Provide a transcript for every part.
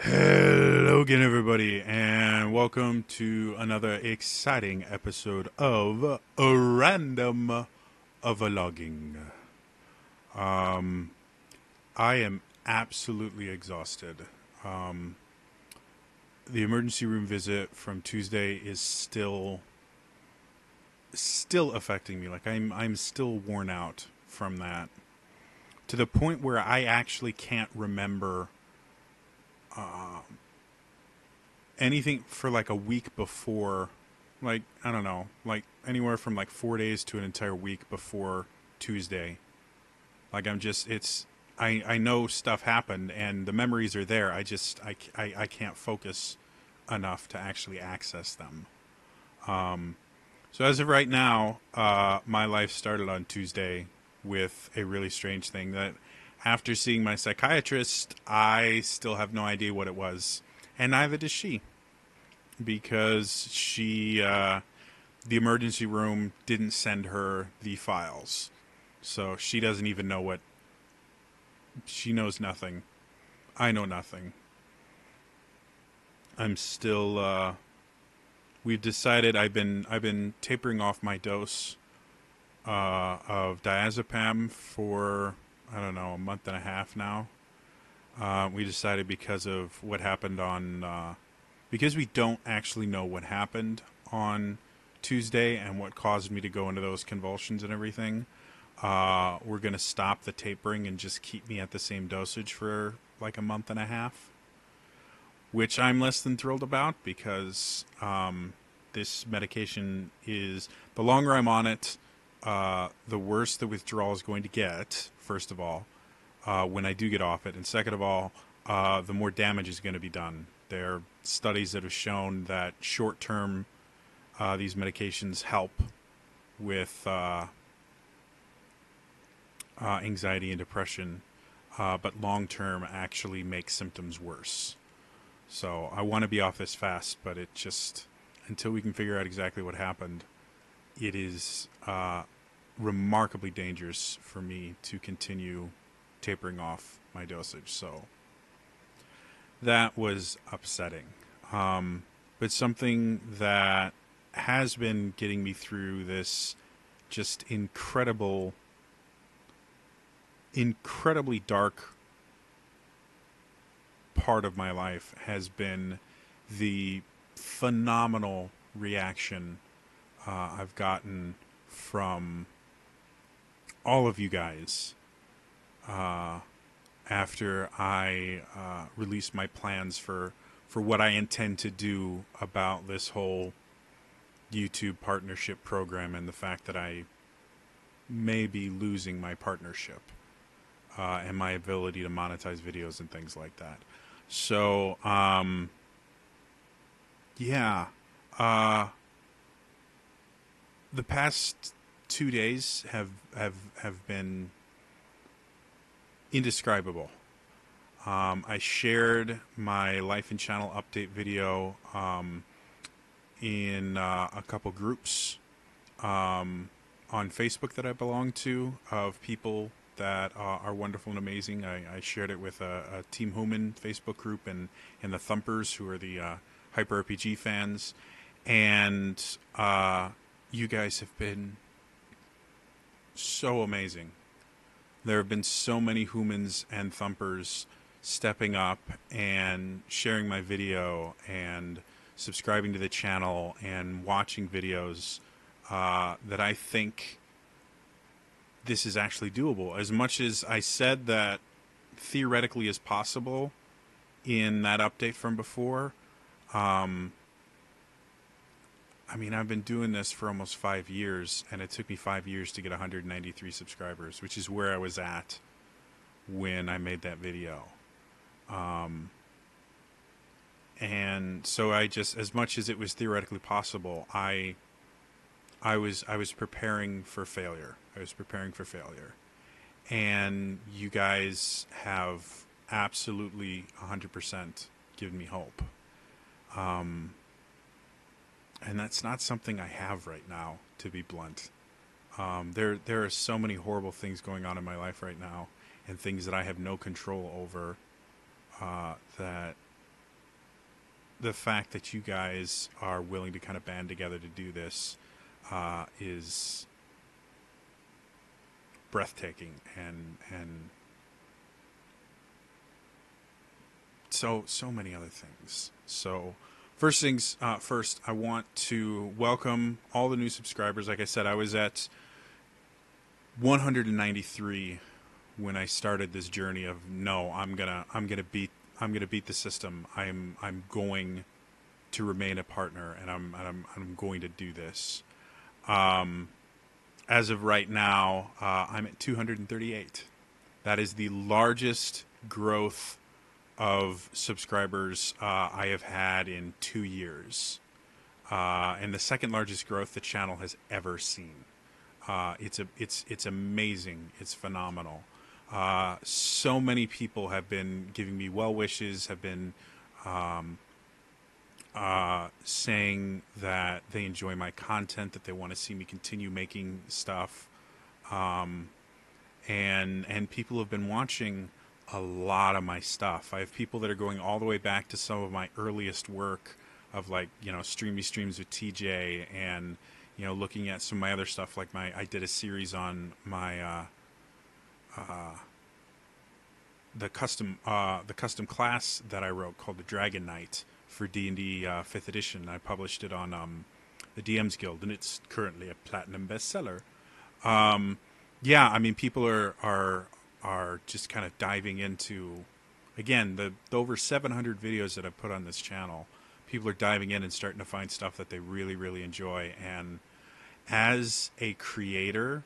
Hello again, everybody, and welcome to another exciting episode of a Random Vlogging. I am absolutely exhausted. Um, the emergency room visit from Tuesday is still affecting me. Like I'm still worn out from that to the point where I actually can't remember anything for like a week before, like I don't know, like anywhere from like 4 days to an entire week before Tuesday. Like I'm just it's I know stuff happened and the memories are there. I can't focus enough to actually access them. So as of right now, my life started on Tuesday with a really strange thing that after seeing my psychiatrist, I still have no idea what it was, and neither does she, because the emergency room didn't send her the files. So she doesn't even know what, she knows nothing. I know nothing. I'm still, we've decided I've been tapering off my dose of diazepam for, I don't know, a month and a half now. We decided because of what happened because we don't actually know what happened on Tuesday and what caused me to go into those convulsions and everything. We're going to stop the tapering and just keep me at the same dosage for like a month and a half, which I'm less than thrilled about because this medication is, the longer I'm on it, the worse the withdrawal is going to get, first of all, when I do get off it. And second of all, the more damage is going to be done. There are studies that have shown that short term, these medications help with anxiety and depression, but long term actually makes symptoms worse. So I want to be off this fast, but it just, until we can figure out exactly what happened, it is remarkably dangerous for me to continue tapering off my dosage. So that was upsetting. But something that has been getting me through this just incredibly dark part of my life has been the phenomenal reaction I've gotten from all of you guys after I released my plans for what I intend to do about this whole YouTube partnership program and the fact that I may be losing my partnership and my ability to monetize videos and things like that. So, yeah, uh, the past 2 days have been indescribable. I shared my Life and Channel update video in a couple groups on Facebook that I belong to of people that are wonderful and amazing. I shared it with a Team Human Facebook group and the Thumpers, who are the Hyper RPG fans. And you guys have been so amazing. There have been so many humans and thumpers stepping up and sharing my video and subscribing to the channel and watching videos that I think this is actually doable. As much as I said that theoretically is possible in that update from before, I mean, I've been doing this for almost 5 years, and it took me 5 years to get 193 subscribers, which is where I was at when I made that video. And so I just, as much as it was theoretically possible, I was preparing for failure. I was preparing for failure. And you guys have absolutely 100% given me hope. And that's not something I have right now, to be blunt. There are so many horrible things going on in my life right now, and things that I have no control over, that the fact that you guys are willing to kind of band together to do this is breathtaking, and so many other things. So first things first, I want to welcome all the new subscribers. Like I said, I was at 193 when I started this journey of no, I'm gonna beat the system. I'm going to remain a partner, and I'm going to do this. As of right now, I'm at 238. That is the largest growth of subscribers I have had in 2 years, and the second largest growth the channel has ever seen. It's amazing. It's phenomenal. So many people have been giving me well wishes, have been saying that they enjoy my content, that they want to see me continue making stuff, and people have been watching a lot of my stuff. I have people that are going all the way back to some of my earliest work of, like, Streamy Streams with TJ, and looking at some of my other stuff, like I did a series on my the custom class that I wrote called the Dragon Knight for D&D 5th edition. I published it on the DM's Guild, and it's currently a platinum bestseller. Yeah, I mean, people are just kind of diving into, again, the over 700 videos that I've put on this channel. People are diving in and starting to find stuff that they really, really enjoy. And as a creator,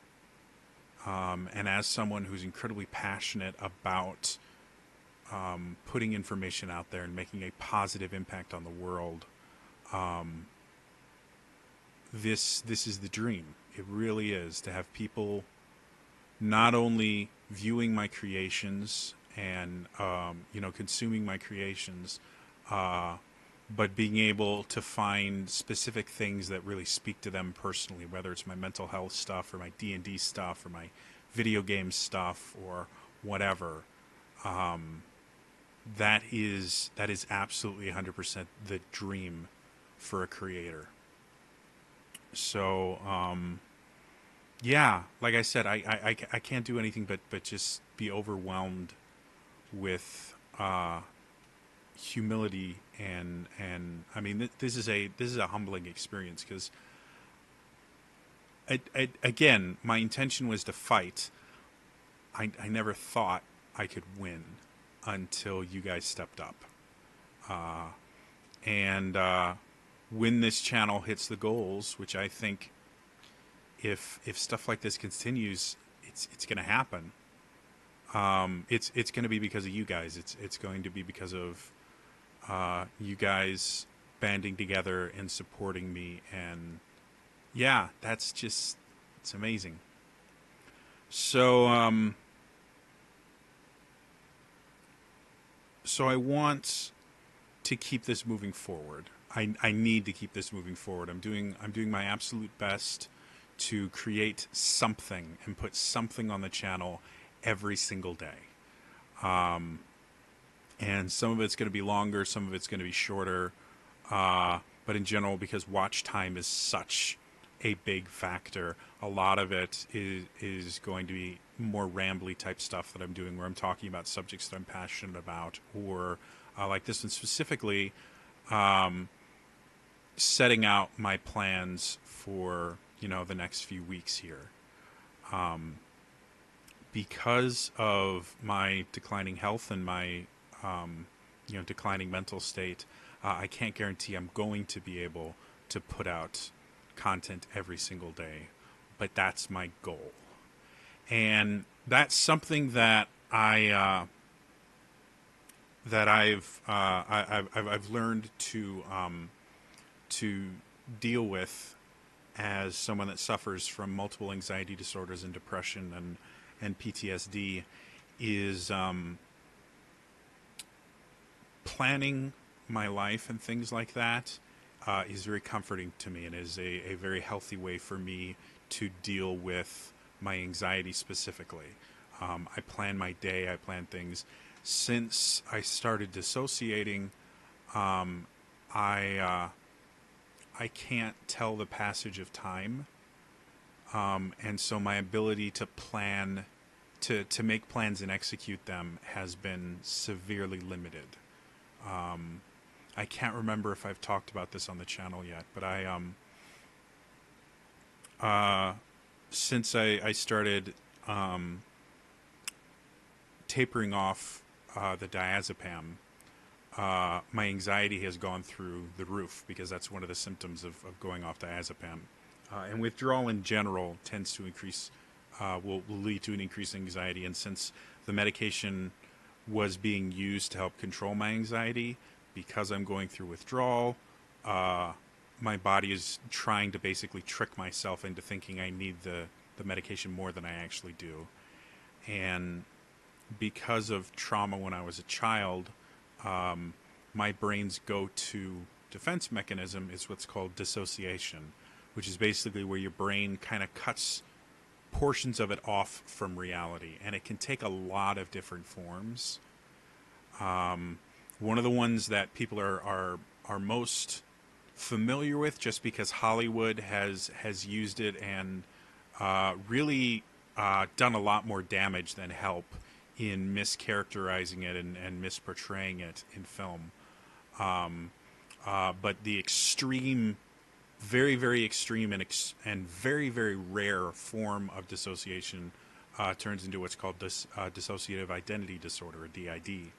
and as someone who's incredibly passionate about putting information out there and making a positive impact on the world, this is the dream. It really is, to have people not only viewing my creations and consuming my creations, but being able to find specific things that really speak to them personally, whether it's my mental health stuff or my D&D stuff or my video game stuff or whatever. That is absolutely 100% the dream for a creator. So yeah, like I said, I can't do anything but just be overwhelmed with humility, and I mean, this is a humbling experience, because again, my intention was to fight. I never thought I could win until you guys stepped up, and when this channel hits the goals, which I think, if stuff like this continues, it's going to happen. It's going to be because of you guys. It's going to be because of you guys banding together and supporting me, and yeah, it's amazing. So so I want to keep this moving forward. I need to keep this moving forward. I'm doing my absolute best to create something and put something on the channel every single day. And some of it's going to be longer, some of it's going to be shorter. But in general, because watch time is such a big factor, a lot of it is going to be more rambly type stuff that I'm doing, where I'm talking about subjects that I'm passionate about, or like this one specifically, setting out my plans for the next few weeks here. Because of my declining health and my declining mental state, I can't guarantee I'm going to be able to put out content every single day, but that's my goal, and that's something that I've learned to deal with as someone that suffers from multiple anxiety disorders and depression and PTSD, is planning my life and things like that is very comforting to me, and is a very healthy way for me to deal with my anxiety specifically. I plan my day, I plan things. Since I started dissociating, I I can't tell the passage of time, and so my ability to plan, to make plans and execute them has been severely limited. I can't remember if I've talked about this on the channel yet, but uh, since I started tapering off the diazepam, my anxiety has gone through the roof because that's one of the symptoms of going off diazepam. And withdrawal in general tends to increase, will lead to an increase in anxiety. And since the medication was being used to help control my anxiety, because I'm going through withdrawal, uh, my body is trying to basically trick myself into thinking I need the medication more than I actually do. And because of trauma when I was a child, my brain's go-to defense mechanism is what's called dissociation, which is basically where your brain kind of cuts portions of it off from reality, and it can take a lot of different forms. One of the ones that people are most familiar with, just because Hollywood has used it and really done a lot more damage than help in mischaracterizing it and misportraying it in film. But the extreme, very, very extreme and very, very rare form of dissociation turns into what's called dissociative identity disorder, or DID.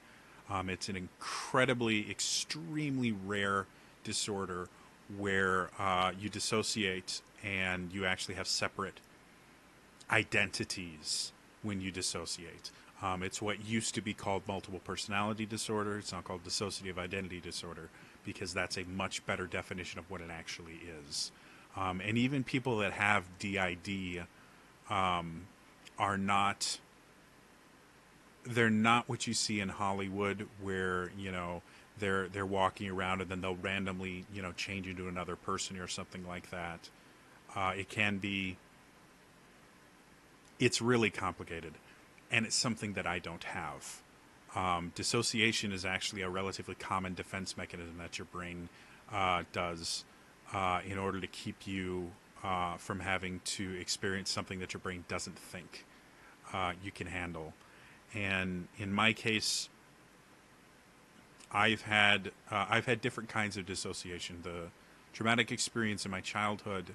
It's an incredibly, extremely rare disorder where you dissociate and you actually have separate identities when you dissociate. It's what used to be called multiple personality disorder. It's now called dissociative identity disorder because that's a much better definition of what it actually is. And even people that have DID are not, they're not what you see in Hollywood where, they're walking around and then they'll randomly, change into another person or something like that. It can be, it's really complicated. And it's something that I don't have. Dissociation is actually a relatively common defense mechanism that your brain does in order to keep you from having to experience something that your brain doesn't think you can handle. And in my case, I've had different kinds of dissociation. The traumatic experience in my childhood,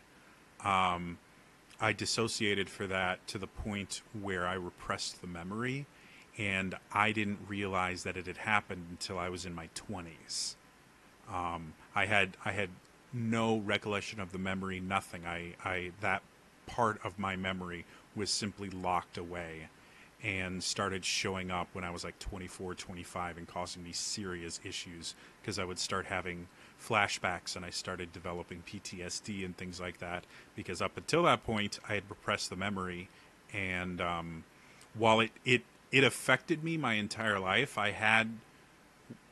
I dissociated for that to the point where I repressed the memory, and I didn't realize that it had happened until I was in my 20s. I had no recollection of the memory, nothing. I that part of my memory was simply locked away and started showing up when I was like 24, 25 and causing me serious issues because I would start having flashbacks and I started developing PTSD and things like that because up until that point I had repressed the memory, and while it affected me my entire life, I had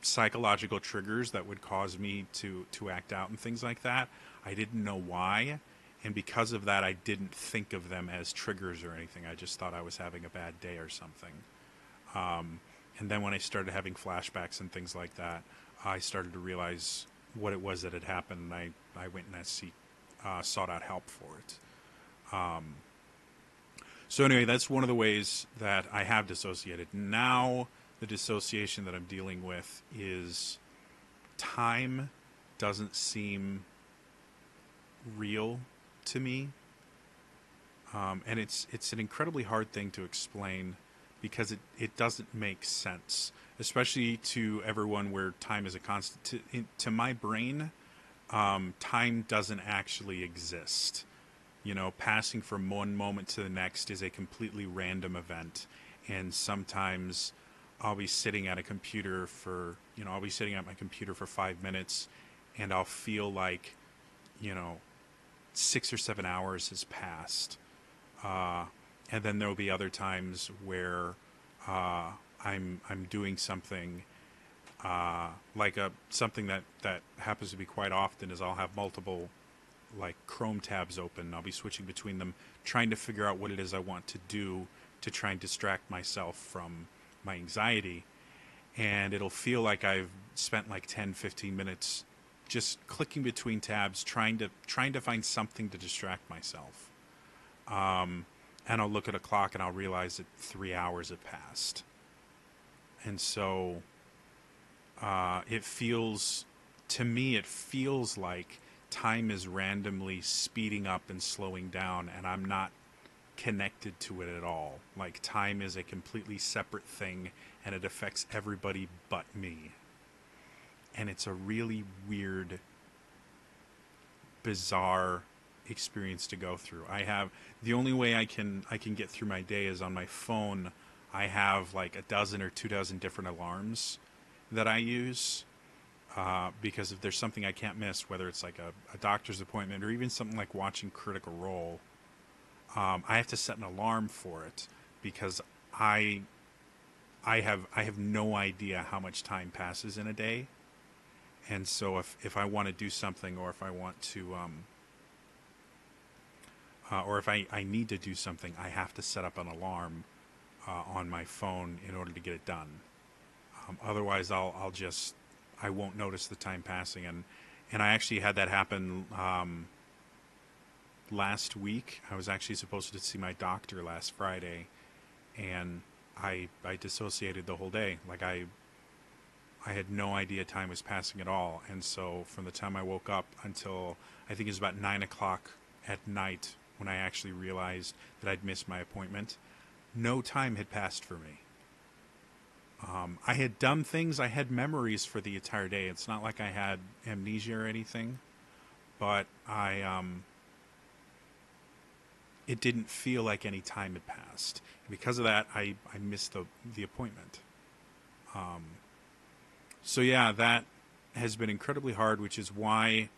psychological triggers that would cause me to act out and things like that. I didn't know why, and because of that I didn't think of them as triggers or anything. I just thought I was having a bad day or something. And then when I started having flashbacks and things like that, I started to realize what it was that had happened, and I went and sought out help for it. So anyway, that's one of the ways that I have dissociated. Now the dissociation that I'm dealing with is time doesn't seem real to me. And it's an incredibly hard thing to explain because it doesn't make sense, especially to everyone where time is a constant. To my brain, time doesn't actually exist. Passing from one moment to the next is a completely random event. And sometimes I'll be sitting at a computer for, I'll be sitting at my computer for 5 minutes and I'll feel like, 6 or 7 hours has passed. And then there'll be other times where I'm doing something like something that happens to be quite often is I'll have multiple like Chrome tabs open. I'll be switching between them, trying to figure out what it is I want to do to try and distract myself from my anxiety. And it'll feel like I've spent like 10, 15 minutes just clicking between tabs, trying to find something to distract myself. And I'll look at a clock and I'll realize that 3 hours have passed. And so it feels, to me, it feels like time is randomly speeding up and slowing down, and I'm not connected to it at all. Like, time is a completely separate thing, and it affects everybody but me. And it's a really weird, bizarre experience to go through. I have the only way I can get through my day is on my phone. I have like a dozen or 2 dozen different alarms that I use because if there's something I can't miss, whether it's like a doctor's appointment or even something like watching Critical Role, I have to set an alarm for it because I have no idea how much time passes in a day. And so if I want to do something, or if I want to or if I need to do something, I have to set up an alarm on my phone in order to get it done. Otherwise, I won't notice the time passing. And I actually had that happen last week. I was actually supposed to see my doctor last Friday, and I dissociated the whole day. Like I had no idea time was passing at all. And so from the time I woke up until I think it was about 9 o'clock at night when I actually realized that I'd missed my appointment, no time had passed for me. I had done things, I had memories for the entire day. It's not like I had amnesia or anything, but it didn't feel like any time had passed. And because of that, I missed the appointment. So yeah, that has been incredibly hard, which is why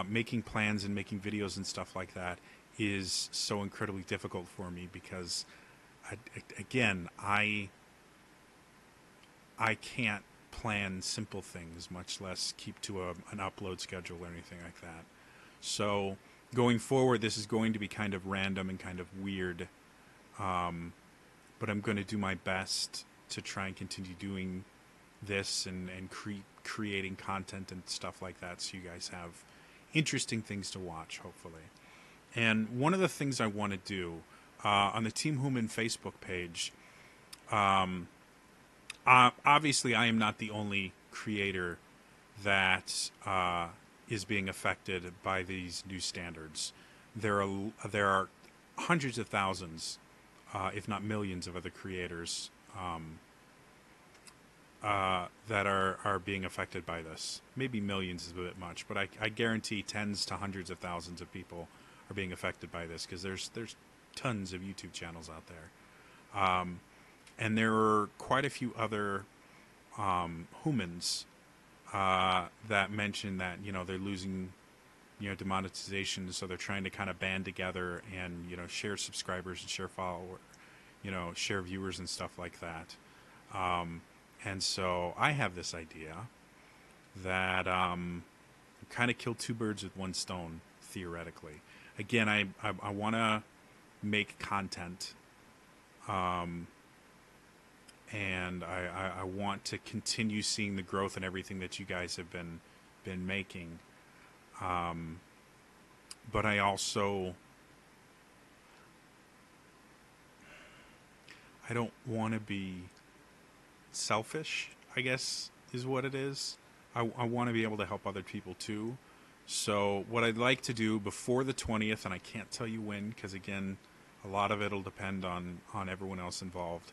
making plans and making videos and stuff like that is so incredibly difficult for me, because again, I can't plan simple things, much less keep to an upload schedule or anything like that. So going forward, this is going to be kind of random and kind of weird, but I'm going to do my best to try and continue doing this and creating content and stuff like that, so you guys have interesting things to watch, hopefully. And one of the things I want to do on the Team Human Facebook page, obviously I am not the only creator that is being affected by these new standards. There are hundreds of thousands, if not millions, of other creators that are being affected by this. Maybe millions is a bit much, but I guarantee tens to hundreds of thousands of people are being affected by this, because there's tons of YouTube channels out there. And there are quite a few other humans that mention that, they're losing, demonetization, so they're trying to kind of band together and, share subscribers and share share viewers and stuff like that. And so I have this idea that kind of kill two birds with one stone, theoretically. Again, I want to make content, and I want to continue seeing the growth and everything that you guys have been making. But I also, I don't want to be selfish, I guess, is what it is. I want to be able to help other people too. So what I'd like to do before the 20th, and I can't tell you when, because again, a lot of it will depend on everyone else involved.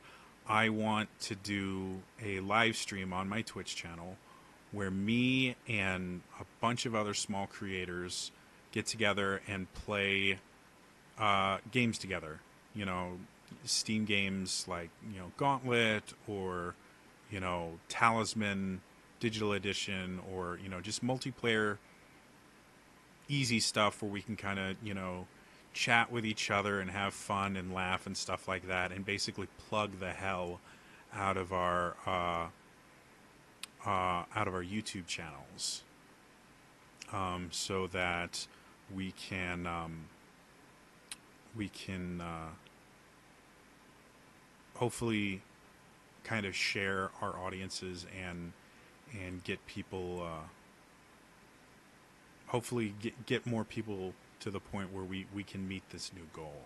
I want to do a live stream on my Twitch channel where me and a bunch of other small creators get together and play games together. Steam games like, Gauntlet, or, Talisman Digital Edition, or, just multiplayer easy stuff where we can kind of, chat with each other and have fun and laugh and stuff like that, and basically plug the hell out of our YouTube channels, so that we can hopefully kind of share our audiences and get people hopefully get more people to the point where we can meet this new goal.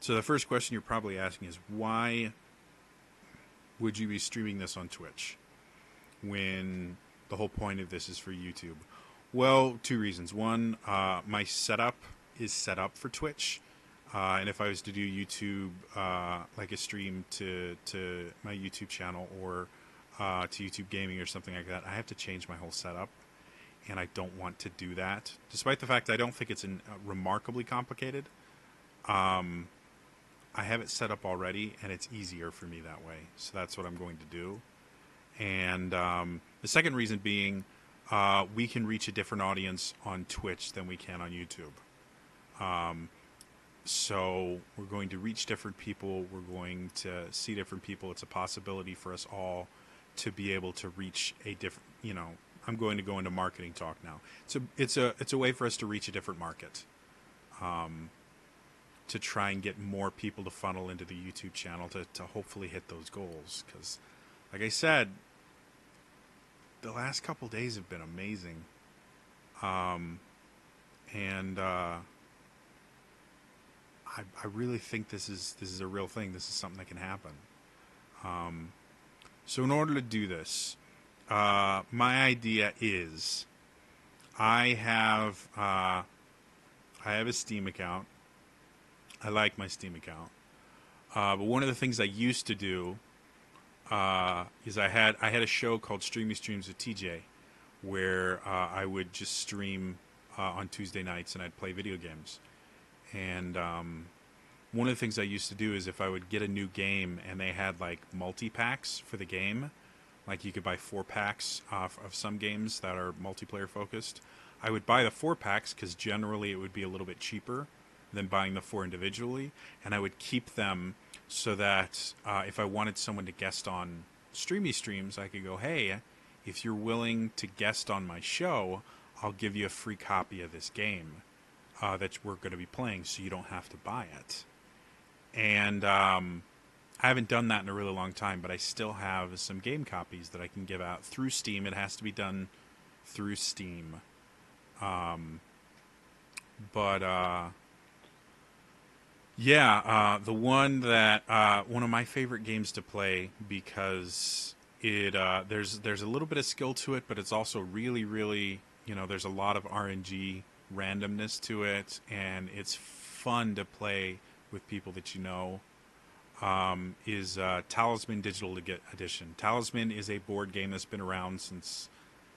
So the first question you're probably asking is, why would you be streaming this on Twitch when the whole point of this is for YouTube? Well, two reasons. One, my setup is set up for Twitch. And if I was to do YouTube, like a stream to my YouTube channel or to YouTube Gaming or something like that, I have to change my whole setup. And I don't want to do that. Despite the fact that I don't think it's remarkably complicated. I have it set up already, and it's easier for me that way. So that's what I'm going to do. And the second reason being, we can reach a different audience on Twitch than we can on YouTube. So we're going to reach different people. We're going to see different people. It's a possibility for us all to be able to reach a different, I'm going to go into marketing talk now. So it's a way for us to reach a different market. To try and get more people to funnel into the YouTube channel to hopefully hit those goals. Because, like I said, the last couple days have been amazing. And I really think this is a real thing. This is something that can happen. So in order to do this, my idea is I have a Steam account. I like my Steam account. But one of the things I used to do is I had a show called Streamy Streams with TJ, where I would just stream on Tuesday nights and I'd play video games. And one of the things I used to do is if I would get a new game and they had like multi-packs for the game, like you could buy 4-packs of some games that are multiplayer focused, I would buy the 4-packs because generally it would be a little bit cheaper than buying the 4 individually, and I would keep them so that if I wanted someone to guest on Streamy Streams, I could go, hey, if you're willing to guest on my show, I'll give you a free copy of this game that we're going to be playing so you don't have to buy it. And I haven't done that in a really long time, but I still have some game copies that I can give out through Steam. It has to be done through Steam. Yeah, the one that one of my favorite games to play because it there's a little bit of skill to it, but it's also really, really, there's a lot of RNG randomness to it, and it's fun to play with people that you know. Is Talisman Digital Edition. Talisman is a board game that's been around since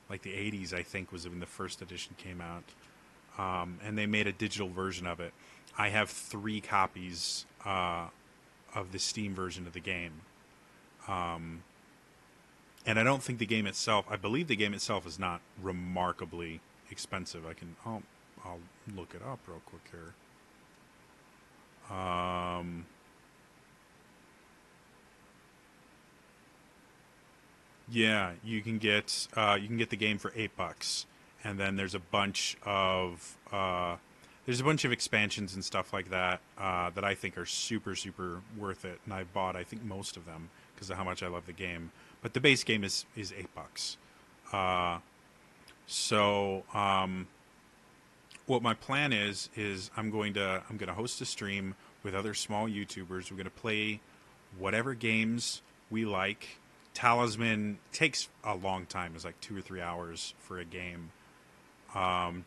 like the 80s, I think, was when the first edition came out. And they made a digital version of it. I have 3 copies of the Steam version of the game. And I don't think the game itself, I believe the game itself is not remarkably expensive. I'll look it up real quick here. Yeah, you can get the game for $8, and then there's a bunch of expansions and stuff like that that I think are super, super worth it, and I bought I think most of them because of how much I love the game. But the base game is $8. What my plan is I'm going to host a stream with other small YouTubers. We're going to play whatever games we like. Talisman takes a long time. It's like 2 or 3 hours for a game,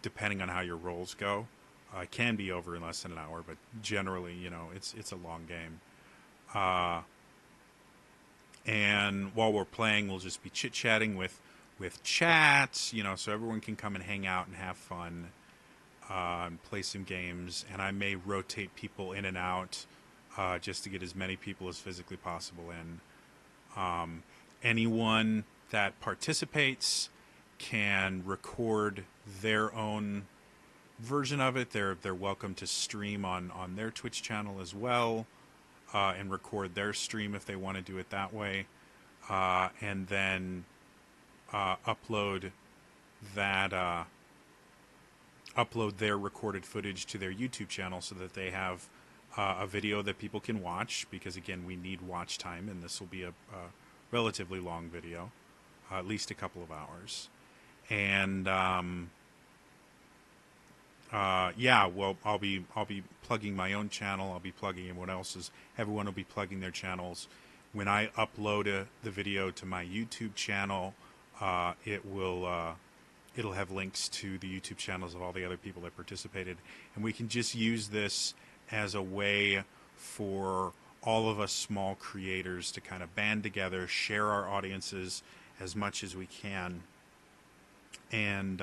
depending on how your rolls go. It can be over in less than an hour, but generally, it's a long game. And while we're playing, we'll just be chit-chatting with chats, so everyone can come and hang out and have fun, and play some games. And I may rotate people in and out just to get as many people as physically possible in. Anyone that participates can record their own version of it. They're welcome to stream on their Twitch channel as well, and record their stream if they want to do it that way, and then upload their recorded footage to their YouTube channel so that they have a video that people can watch, because again, we need watch time, and this will be a relatively long video, at least a couple of hours. And yeah, well, I'll be plugging my own channel. I'll be plugging everyone else's. Everyone will be plugging their channels. When I upload the video to my YouTube channel, it will it'll have links to the YouTube channels of all the other people that participated, and we can just use this as a way for all of us small creators to kind of band together, share our audiences as much as we can, and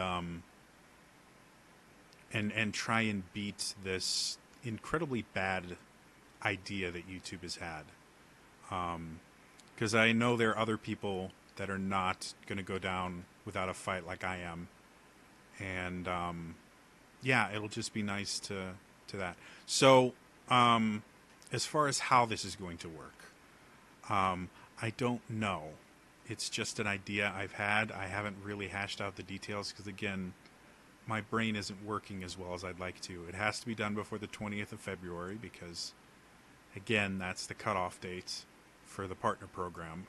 and try and beat this incredibly bad idea that YouTube has had. Because I know there are other people that are not going to go down without a fight like I am, and yeah, it'll just be nice to that. So, as far as how this is going to work, I don't know. It's just an idea I've had. I haven't really hashed out the details because, again, my brain isn't working as well as I'd like to. It has to be done before the 20th of February because, again, that's the cutoff date for the partner program.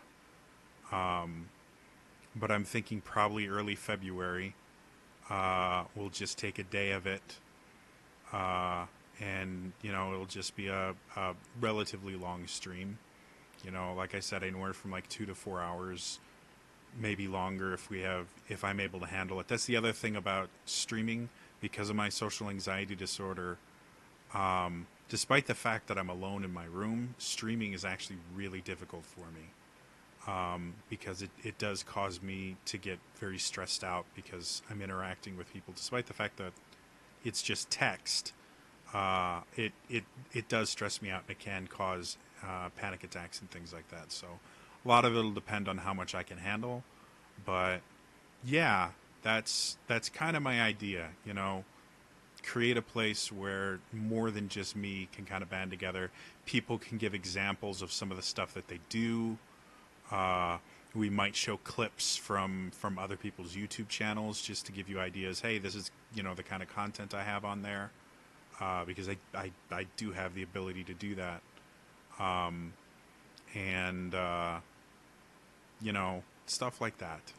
But I'm thinking probably early February. We'll just take a day of it, and it'll just be a relatively long stream. Like I said, anywhere from like 2 to 4 hours, maybe longer if I'm able to handle it. That's the other thing about streaming, because of my social anxiety disorder. Despite the fact that I'm alone in my room, streaming is actually really difficult for me, because it does cause me to get very stressed out because I'm interacting with people. Despite the fact that it's just text, it does stress me out, and it can cause panic attacks and things like that. So a lot of it will depend on how much I can handle. But yeah, that's kind of my idea. Create a place where more than just me can kind of band together. People can give examples of some of the stuff that they do. We might show clips from other people's YouTube channels just to give you ideas. Hey, this is the kind of content I have on there, because I do have the ability to do that, and stuff like that.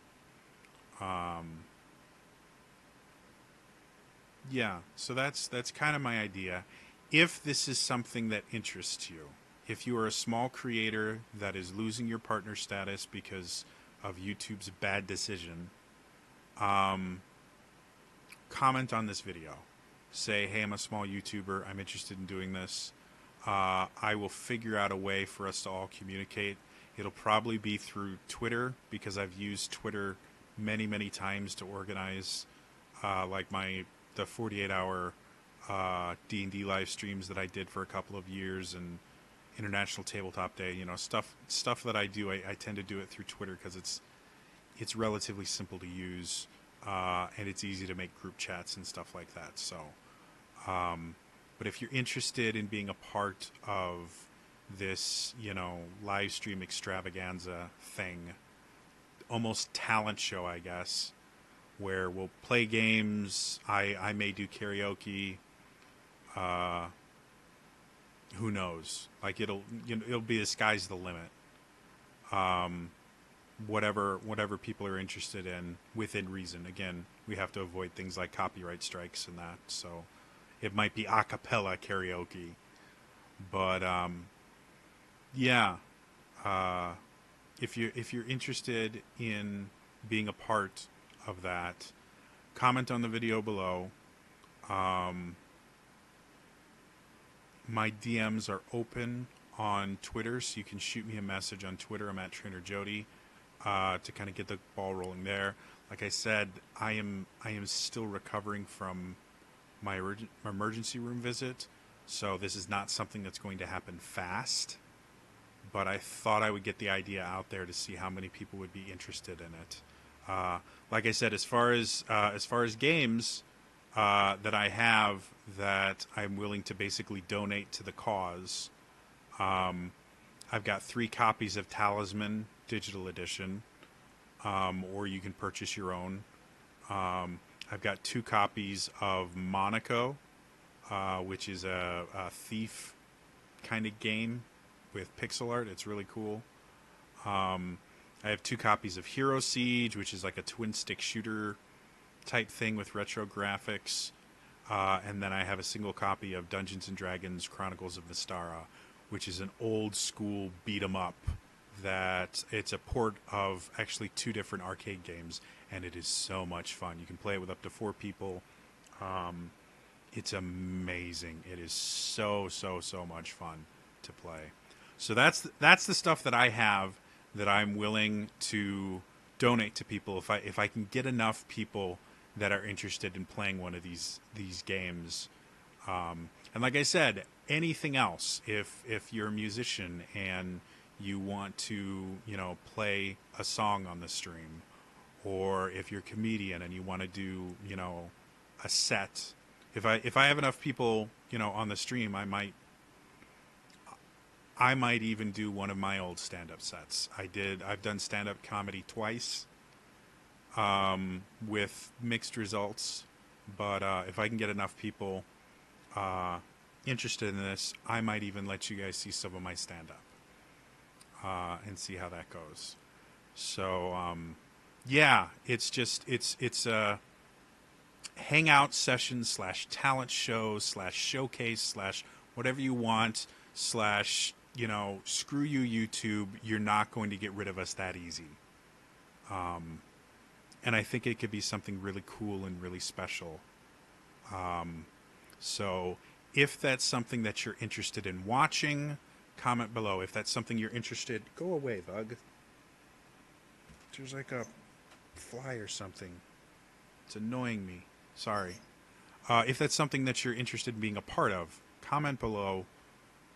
Yeah, so that's kind of my idea. If this is something that interests you, if you are a small creator that is losing your partner status because of YouTube's bad decision, comment on this video. Say, hey, I'm a small YouTuber. I'm interested in doing this. I will figure out a way for us to all communicate. It'll probably be through Twitter, because I've used Twitter many, many times to organize like the 48-hour D&D live streams that I did for a couple of years, and International Tabletop Day. Stuff that I do. I tend to do it through Twitter because it's relatively simple to use, and it's easy to make group chats and stuff like that. So, but if you're interested in being a part of this, live stream extravaganza thing, almost talent show, I guess, where we'll play games. I may do karaoke. Who knows? Like it'll be the sky's the limit. Whatever people are interested in within reason. Again, we have to avoid things like copyright strikes and that. So it might be a cappella karaoke, but yeah. If you're interested in being a part of that, comment on the video below. My DMs are open on Twitter, so you can shoot me a message on Twitter. I'm at Trainer Jody, to kind of get the ball rolling there. Like I said, I am still recovering from my emergency room visit, so this is not something that's going to happen fast. But I thought I would get the idea out there to see how many people would be interested in it. Like I said, as far as games that I have that I'm willing to basically donate to the cause, I've got 3 copies of Talisman Digital Edition, or you can purchase your own. I've got 2 copies of Monaco, which is a thief kind of game with pixel art. It's really cool. I have 2 copies of Hero Siege, which is like a twin stick shooter type thing with retro graphics. And then I have a single copy of Dungeons and Dragons Chronicles of Vistara, which is an old school beat 'em up that it's a port of actually 2 different arcade games, and it is so much fun. You can play it with up to 4 people. It's amazing. It is so much fun to play. So that's the stuff that I have that I'm willing to donate to people if I can get enough people that are interested in playing one of these games. And like I said, anything else, if you're a musician and you want to, play a song on the stream, or if you're a comedian and you want to do, a set. If I have enough people, on the stream, I might even do one of my old stand-up sets. I've done stand-up comedy twice, with mixed results. But if I can get enough people interested in this, I might even let you guys see some of my stand-up and see how that goes. So yeah, it's a hangout session / talent show / showcase / whatever you want / screw you YouTube, you're not going to get rid of us that easy. And I think it could be something really cool and really special. So if that's something that you're interested in watching, comment below. If that's something you're interested... Go away, bug. There's like a fly or something. It's annoying me. Sorry. If that's something that you're interested in being a part of, comment below.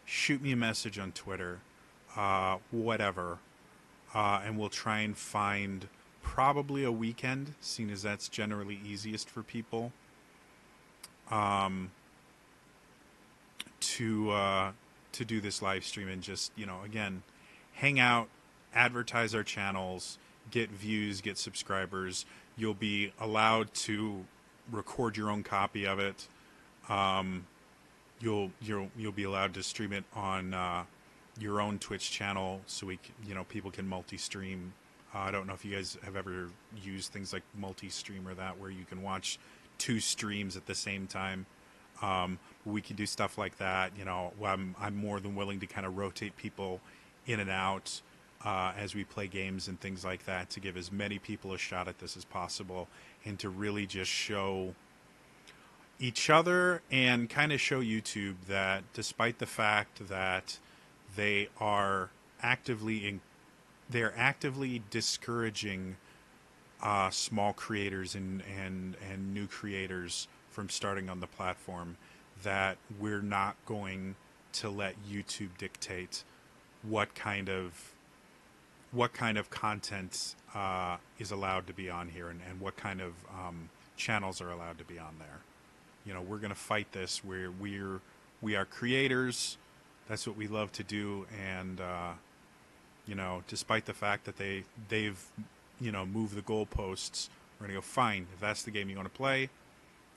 Shoot me a message on Twitter. Whatever. And we'll try and find probably a weekend, seeing as that's generally easiest for people, to do this live stream and just, again, hang out, advertise our channels, get views, get subscribers. You'll be allowed to record your own copy of it. You'll be allowed to stream it on your own Twitch channel, so people can multi-stream. I don't know if you guys have ever used things like multi-stream or that, where you can watch 2 streams at the same time. We can do stuff like that. I'm more than willing to kind of rotate people in and out as we play games and things like that, to give as many people a shot at this as possible, and to really just show each other and kind of show YouTube that despite the fact that they are actively discouraging small creators and new creators from starting on the platform, that we're not going to let YouTube dictate what kind of content is allowed to be on here, and what kind of channels are allowed to be on there. We're going to fight this. We are creators. That's what we love to do. And despite the fact that they've moved the goalposts, we're going to go, fine. If that's the game you want to play,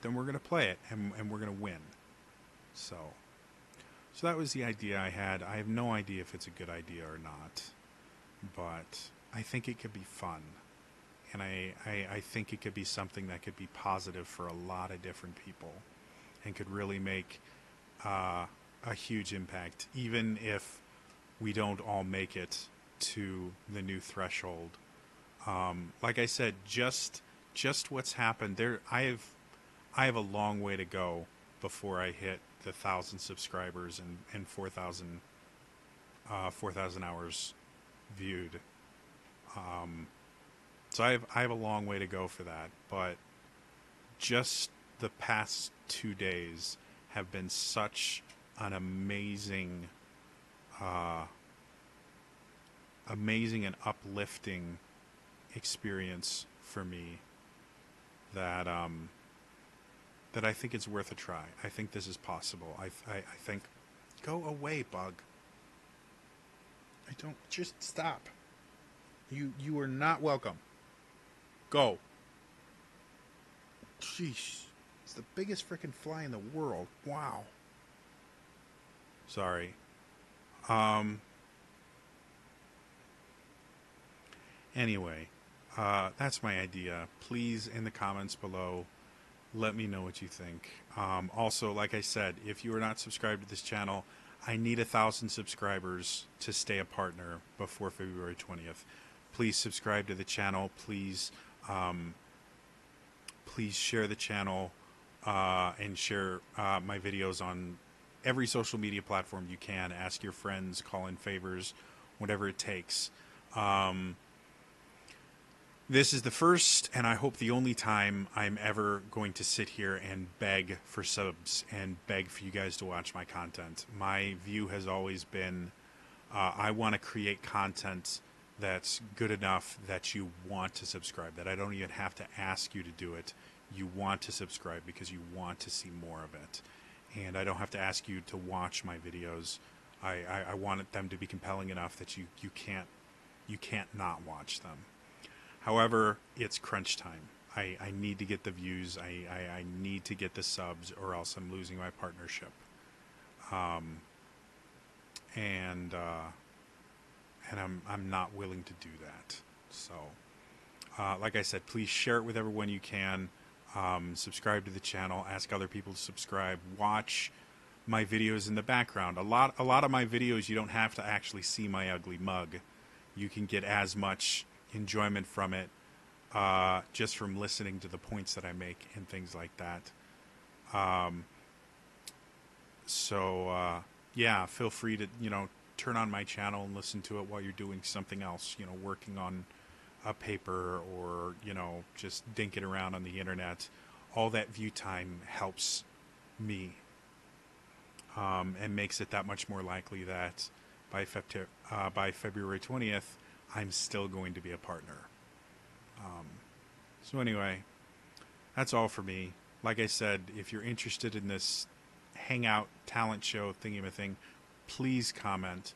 then we're going to play it, and we're going to win. So that was the idea I had. I have no idea if it's a good idea or not, but I think it could be fun. And I think it could be something that could be positive for a lot of different people, and could really make a huge impact, even if we don't all make it to the new threshold. Like I said, just what's happened there. I have a long way to go before I hit the 1,000 subscribers and 4,000 hours viewed. So I have a long way to go for that, but just the past 2 days have been such an amazing and uplifting experience for me that that I think it's worth a try. I think this is possible. I think... Go away, bug. I don't... Just stop. You are not welcome. Go. Sheesh. It's the biggest freaking fly in the world. Wow. Sorry. Anyway, that's my idea. Please, in the comments below, let me know what you think. Also, like I said, if you are not subscribed to this channel, I need 1,000 subscribers to stay a partner before February 20th. Please subscribe to the channel. Please share the channel and share my videos on every social media platform you can. Ask your friends, call in favors, whatever it takes. This is the first, and I hope the only time I'm ever going to sit here and beg for subs and beg for you guys to watch my content. My view has always been, I want to create content that's good enough that you want to subscribe, that I don't even have to ask you to do it. You want to subscribe because you want to see more of it. And I don't have to ask you to watch my videos. I want them to be compelling enough that you can't not watch them. However, it's crunch time. I need to get the views. I need to get the subs, or else I'm losing my partnership. And I'm not willing to do that. So, like I said, please share it with everyone you can. Subscribe to the channel. Ask other people to subscribe. Watch my videos in the background. A lot of my videos, you don't have to actually see my ugly mug. You can get as much enjoyment from it just from listening to the points that I make and things like that. Yeah, feel free to turn on my channel and listen to it while you're doing something else, working on a paper, or just dinking around on the internet. All that view time helps me, and makes it that much more likely that by February 20th I'm still going to be a partner. So anyway, that's all for me. Like I said, if you're interested in this Hangout talent show thingy-ma-thing, please comment.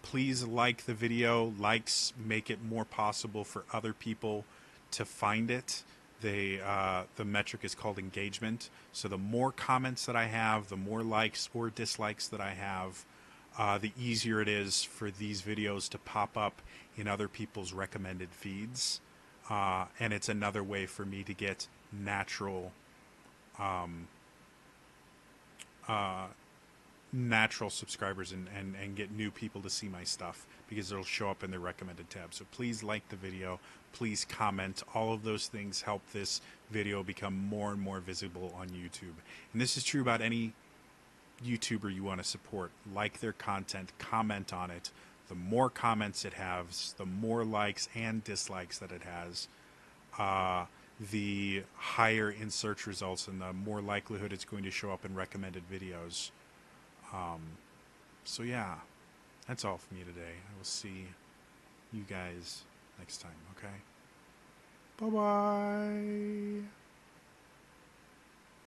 Please like the video. Likes make it more possible for other people to find it. The metric is called engagement. So the more comments that I have, the more likes or dislikes that I have, the easier it is for these videos to pop up in other people's recommended feeds. And it's another way for me to get natural subscribers and get new people to see my stuff, because it'll show up in the recommended tab. So please like the video, please comment. All of those things help this video become more and more visible on YouTube. And this is true about any YouTuber you want to support. Like their content, comment on it. The more comments it has, the more likes and dislikes that it has, the higher in search results and the more likelihood it's going to show up in recommended videos. So yeah, that's all for me today. I will see you guys next time, okay? Bye-bye.